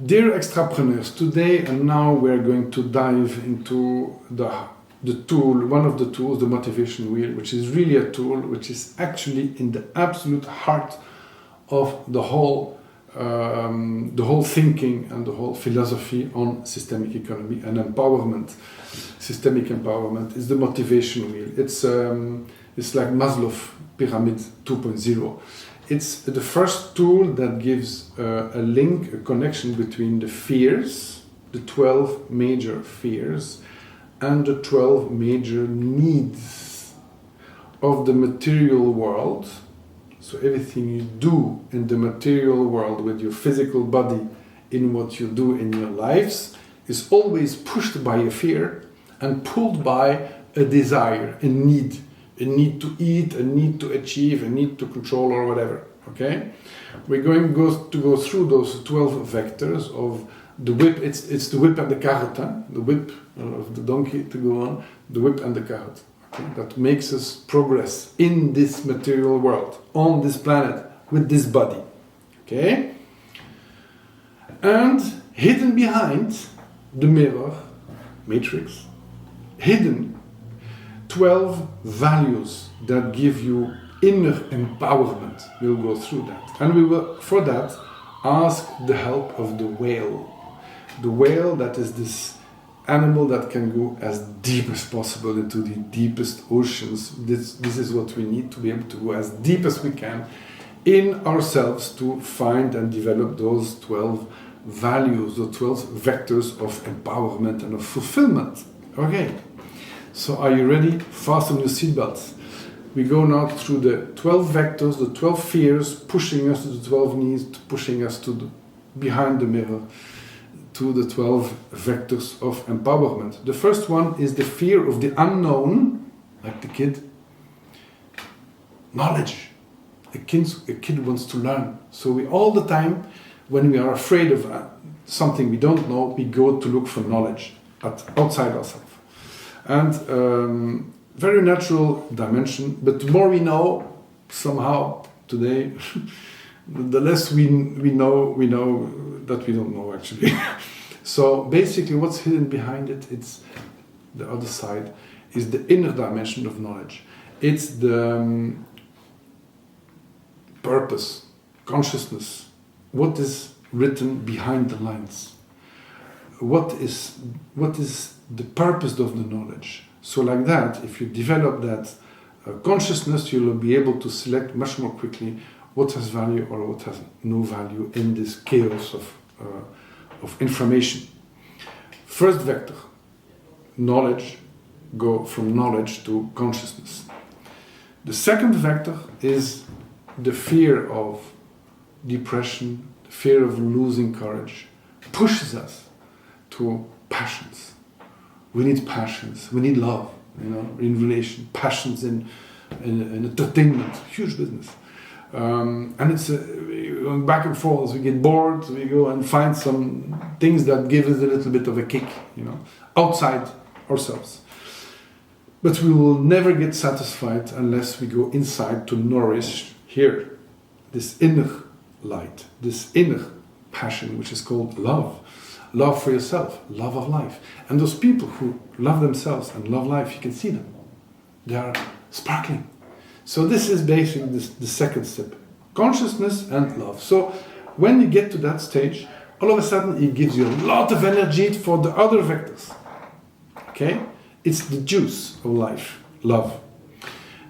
Dear Extrapreneurs, today and now we're going to dive into the tool, one of the tools, the motivation wheel, which is really a tool which is actually in the absolute heart of the whole thinking and the whole philosophy on systemic economy and empowerment. Systemic empowerment is the motivation wheel. It's like Maslow's pyramid 2.0. It's the first tool that gives a link, a connection between the fears, the 12 major fears, and the 12 major needs of the material world. So everything you do in the material world with your physical body, in what you do in your lives, is always pushed by a fear and pulled by a desire, a need to eat, a need to achieve, a need to control, or whatever. Okay, we're going to go through those 12 vectors of the whip. It's the whip and the carrot, the whip of the donkey to go on, the whip and the carrot. Okay? That makes us progress in this material world, on this planet, with this body. Okay, and hidden behind the mirror matrix, hidden 12 values that give you inner empowerment. We'll go through that. And we will, for that, ask the help of the whale. The whale, that is this animal that can go as deep as possible into the deepest oceans. This is what we need to be able to go as deep as we can in ourselves to find and develop those 12 values, the 12 vectors of empowerment and of fulfillment. Okay. So are you ready? Fasten your seatbelts. We go now through the 12 vectors, the 12 fears, pushing us to the 12 needs, pushing us to behind the mirror, to the 12 vectors of empowerment. The first one is the fear of the unknown, like the kid. Knowledge. A kid wants to learn. So we all the time, when we are afraid of something we don't know, we go to look for knowledge outside ourselves. And very natural dimension, but the more we know, somehow today, the less we know that we don't know actually. So basically what's hidden behind it, it's the other side, is the inner dimension of knowledge. It's the purpose, consciousness, what is written behind the lines. What is the purpose of the knowledge? So like that, if you develop that consciousness, you'll be able to select much more quickly what has value or what has no value in this chaos of information. First vector, knowledge, go from knowledge to consciousness. The second vector is the fear of depression, the fear of losing courage, pushes us to passions. We need passions. We need love, in relation. Passions in entertainment, huge business. And it's going back and forth. We get bored. We go and find some things that give us a little bit of a kick, outside ourselves. But we will never get satisfied unless we go inside to nourish here this inner light, this inner passion, which is called love. Love for yourself, love of life. And those people who love themselves and love life, you can see them. They are sparkling. So this is basically the second step. Consciousness and love. So when you get to that stage, all of a sudden it gives you a lot of energy for the other vectors. Okay? It's the juice of life, love.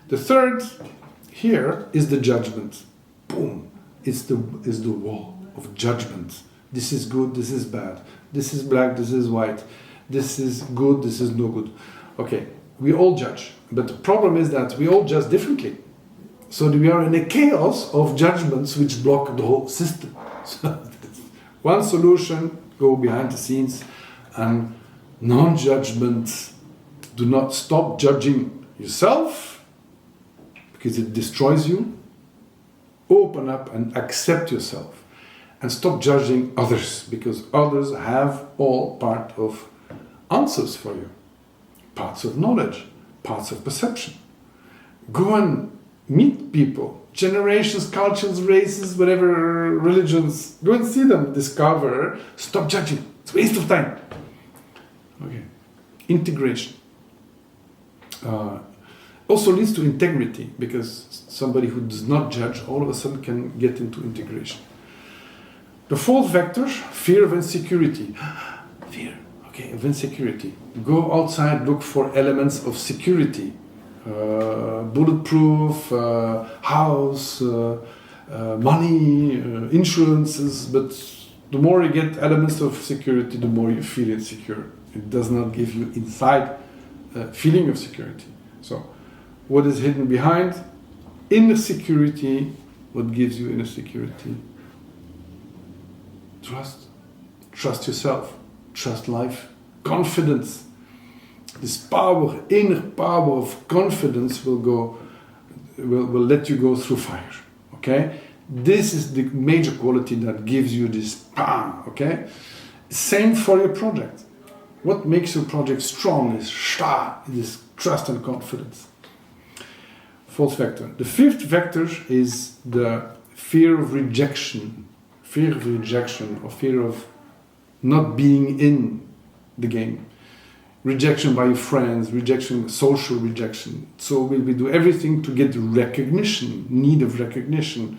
The third here is the judgment. Boom. It's the wall of judgment. This is good, this is bad. This is black, this is white. This is good, this is no good. Okay, we all judge. But the problem is that we all judge differently. So we are in a chaos of judgments which block the whole system. So one solution, go behind the scenes and non-judgment. Do not stop judging yourself because it destroys you. Open up and accept yourself. And stop judging others, because others have all part of answers for you. Parts of knowledge, parts of perception. Go and meet people, generations, cultures, races, whatever, religions. Go and see them, discover, stop judging. It's a waste of time. Okay. Integration. Also leads to integrity, because somebody who does not judge all of a sudden can get into integration. The fourth vector, fear of insecurity. Fear, okay, of insecurity. Go outside, look for elements of security. Bulletproof, house, money, insurances, but the more you get elements of security, the more you feel insecure. It does not give you inside feeling of security. So, what is hidden behind? Inner security. What gives you inner security? Trust. Trust yourself. Trust life. Confidence. This power, inner power of confidence will let you go through fire. Okay? This is the major quality that gives you this bam. Okay? Same for your project. What makes your project strong is this trust and confidence. Fourth vector. The fifth vector is the fear of rejection. Fear of rejection, or fear of not being in the game. Rejection by your friends, rejection, social rejection. So we do everything to get recognition, need of recognition.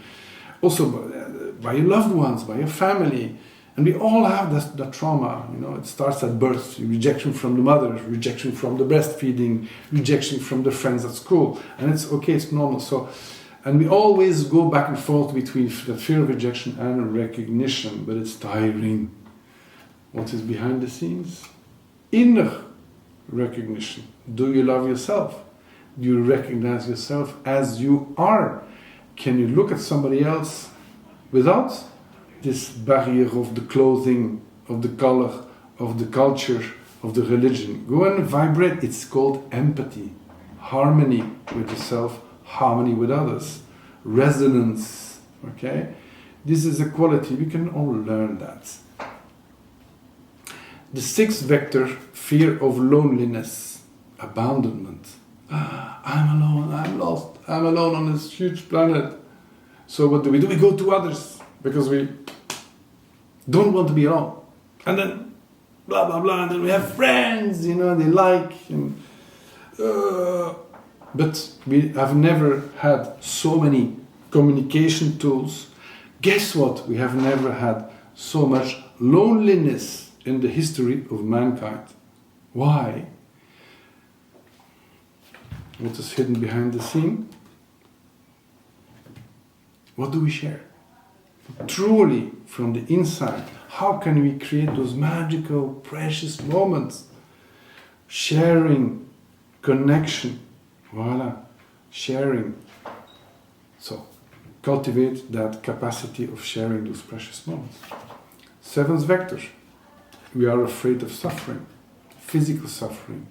Also by your loved ones, by your family. And we all have that trauma, it starts at birth. Rejection from the mother, rejection from the breastfeeding, rejection from the friends at school. And it's okay, it's normal. So, and we always go back and forth between the fear of rejection and recognition, but it's tiring. What is behind the scenes? Inner recognition. Do you love yourself? Do you recognize yourself as you are? Can you look at somebody else without this barrier of the clothing, of the color, of the culture, of the religion? Go and vibrate. It's called empathy. Harmony with yourself, harmony with others. Resonance. Okay? This is a quality. We can all learn that. The sixth vector, fear of loneliness, abandonment. I'm alone, I'm lost, I'm alone on this huge planet. So what do? We go to others because we don't want to be alone. And then blah, blah, blah, and then we have friends, they like. But we have never had so many communication tools. Guess what? We have never had so much loneliness in the history of mankind. Why? What is hidden behind the scene? What do we share? Truly, from the inside, how can we create those magical, precious moments? Sharing, connection, voila, sharing. So, cultivate that capacity of sharing those precious moments. Seventh vector. We are afraid of suffering, physical suffering,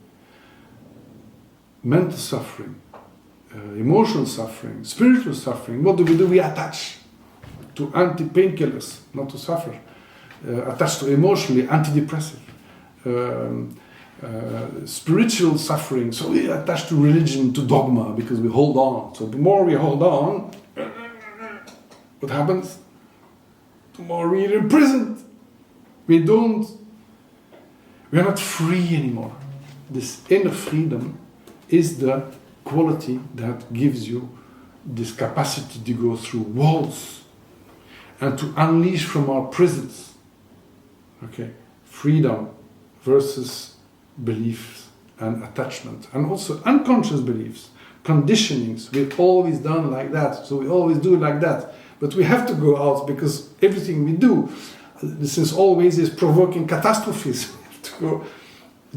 mental suffering, emotional suffering, spiritual suffering. What do? We attach to anti-painkillers, not to suffer. Attach to emotionally antidepressive. Spiritual suffering, so we attach to religion, to dogma, because we hold on. So the more we hold on, what happens? The more we are imprisoned. We are not free anymore. This inner freedom is the quality that gives you this capacity to go through walls and to unleash from our prisons. Okay, freedom versus beliefs and attachment, and also unconscious beliefs, conditionings. We've always done like that, so we always do like that. But we have to go out because everything we do, since always is provoking catastrophes. We have to go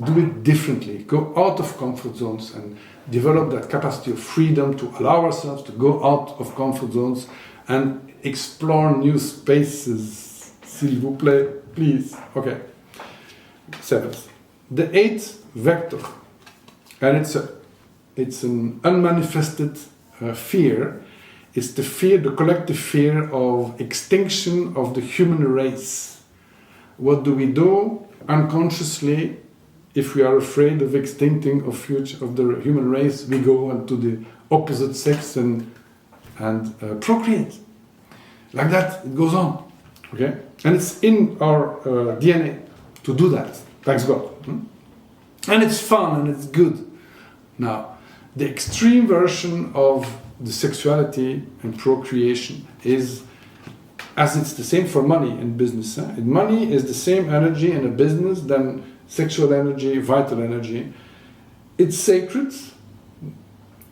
do it differently, go out of comfort zones and develop that capacity of freedom to allow ourselves to go out of comfort zones and explore new spaces. S'il vous plaît, please. Okay. Seventh. The eighth vector, and it's an unmanifested fear. It's the collective fear of extinction of the human race. What do we do unconsciously if we are afraid of extincting of the human race? We go into the opposite sex and and procreate. Like that, it goes on. Okay? And it's in our DNA to do that. Thanks God. And it's fun and it's good. Now, the extreme version of the sexuality and procreation is, as it's the same for money in business. Money is the same energy in a business than sexual energy, vital energy. It's sacred.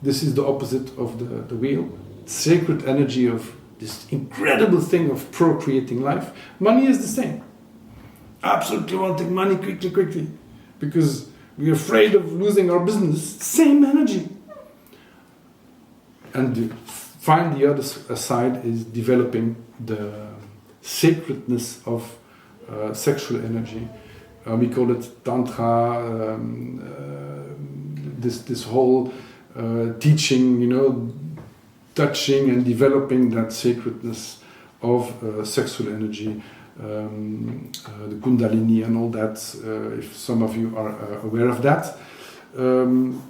This is the opposite of the wheel. Sacred energy of this incredible thing of procreating life. Money is the same. Absolutely wanting money quickly, because we're afraid of losing our business. Same energy. And find the other side is developing the sacredness of sexual energy. We call it Tantra, this whole teaching, touching and developing that sacredness of sexual energy, the Kundalini and all that. If some of you are aware of that,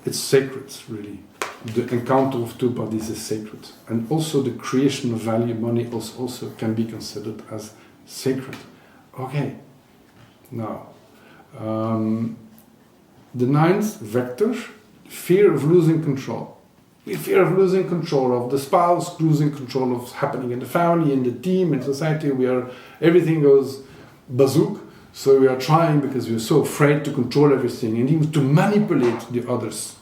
it's sacred, really. The encounter of two bodies is sacred. And also the creation of value, money also can be considered as sacred. Okay, now, the ninth vector, fear of losing control. We fear of losing control of the spouse, losing control of what's happening in the family, in the team, in society. Everything goes bazook. So we are trying, because we're so afraid, to control everything and even to manipulate the others.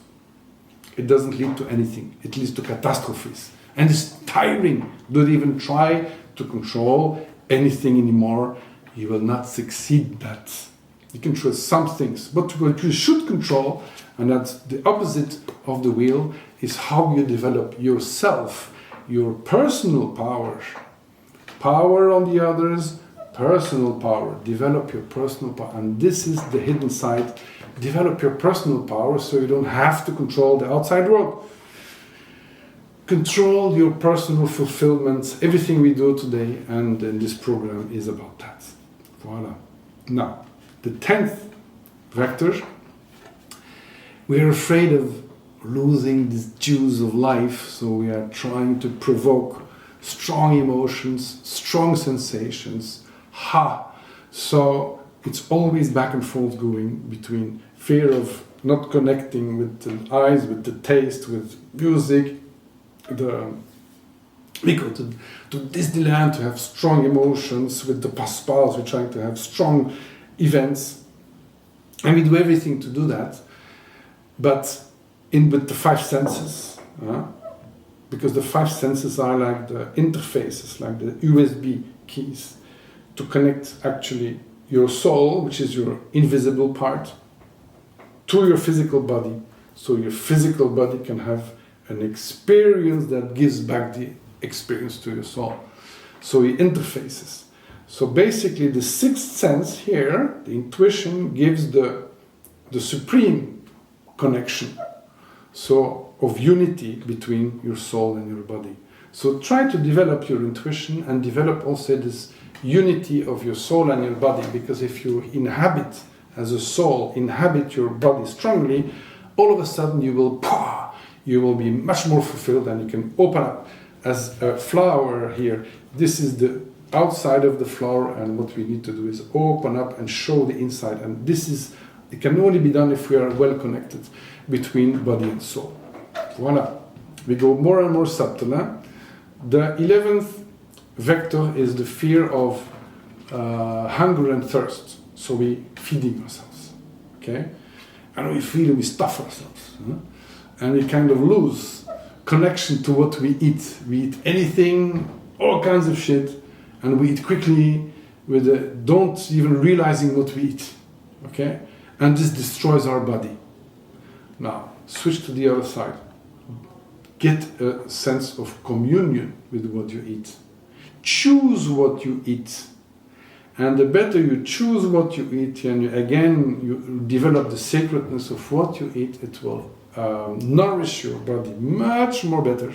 It doesn't lead to anything. It leads to catastrophes. And it's tiring. Don't even try to control anything anymore. You will not succeed that. You can control some things, but what you should control, and that's the opposite of the wheel, is how you develop yourself, your personal power. Power on the others, personal power. Develop your personal power. And this is the hidden side. Develop your personal power so you don't have to control the outside world. Control your personal fulfillment. Everything we do today and in this program is about that. Voila. Now, the 10th vector, we are afraid of losing this juice of life, so we are trying to provoke strong emotions, strong sensations. So it's always back and forth going between fear of not connecting with the eyes, with the taste, with music. We go to Disneyland to have strong emotions. With the spouse, we're trying to have strong events. And we do everything to do that. But with the five senses. Because the five senses are like the interfaces, like the USB keys, to connect actually your soul, which is your invisible part, to your physical body, so your physical body can have an experience that gives back the experience to your soul. So the interfaces. So basically the sixth sense here, the intuition, gives the supreme connection, so of unity between your soul and your body. So try to develop your intuition and develop also this unity of your soul and your body, because if you inhabit as a soul, inhabit your body strongly, all of a sudden you will be much more fulfilled, and you can open up as a flower here. This is the outside of the flower, and what we need to do is open up and show the inside. And it can only be done if we are well connected between body and soul. Voila. We go more and more subtle. The 11th vector is the fear of hunger and thirst. So we feeding ourselves, okay? And we stuff ourselves. And we kind of lose connection to what we eat. We eat anything, all kinds of shit, and we eat quickly, don't even realizing what we eat, okay? And this destroys our body. Now, switch to the other side. Get a sense of communion with what you eat. Choose what you eat. And the better you choose what you eat, and you develop the sacredness of what you eat, it will nourish your body much more better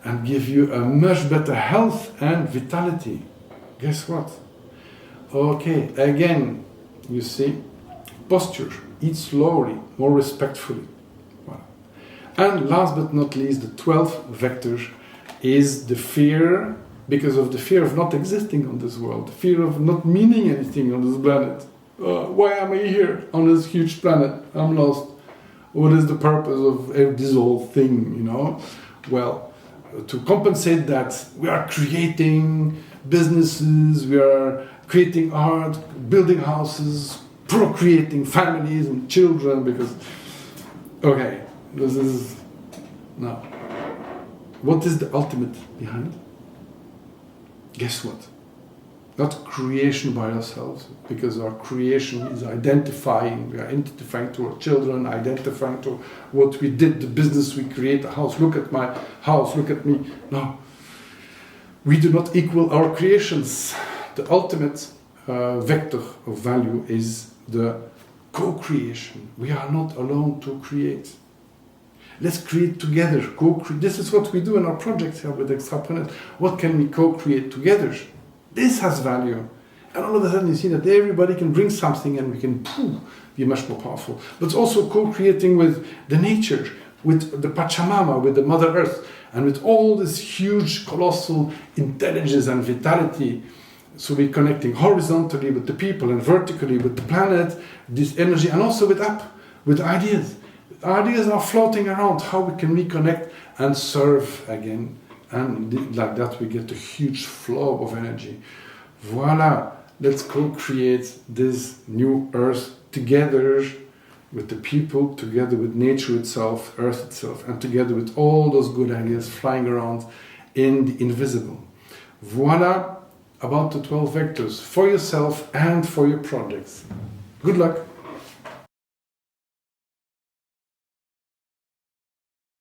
and give you a much better health and vitality. Guess what? Okay, again, you see, posture, eat slowly, more respectfully. Wow. And last but not least, the 12th vector is the fear, because of the fear of not existing on this world, the fear of not meaning anything on this planet. Why am I here on this huge planet? I'm lost. What is the purpose of this whole thing, you know? Well, to compensate that, we are creating businesses, we are creating art, building houses, procreating families and children, because, okay, this is, no. What is the ultimate behind? Guess what? Not creation by ourselves, because our creation is identifying. We are identifying to our children, identifying to what we did, the business we create, a house. Look at my house, look at me. No. We do not equal our creations. The ultimate vector of value is the co-creation. We are not alone to create. Let's create together. This is what we do in our projects here with Extrapreneurs. What can we co-create together? This has value. And all of a sudden you see that everybody can bring something and we can be much more powerful. But also co-creating with the nature, with the Pachamama, with the Mother Earth, and with all this huge, colossal intelligence and vitality. So we're connecting horizontally with the people and vertically with the planet, this energy, and also with ideas. Ideas are floating around, how we can reconnect and serve again. And like that we get a huge flow of energy. Voila, let's co-create this new earth together with the people, together with nature itself, earth itself, and together with all those good ideas flying around in the invisible. Voila, about the 12 vectors for yourself and for your projects. Good luck.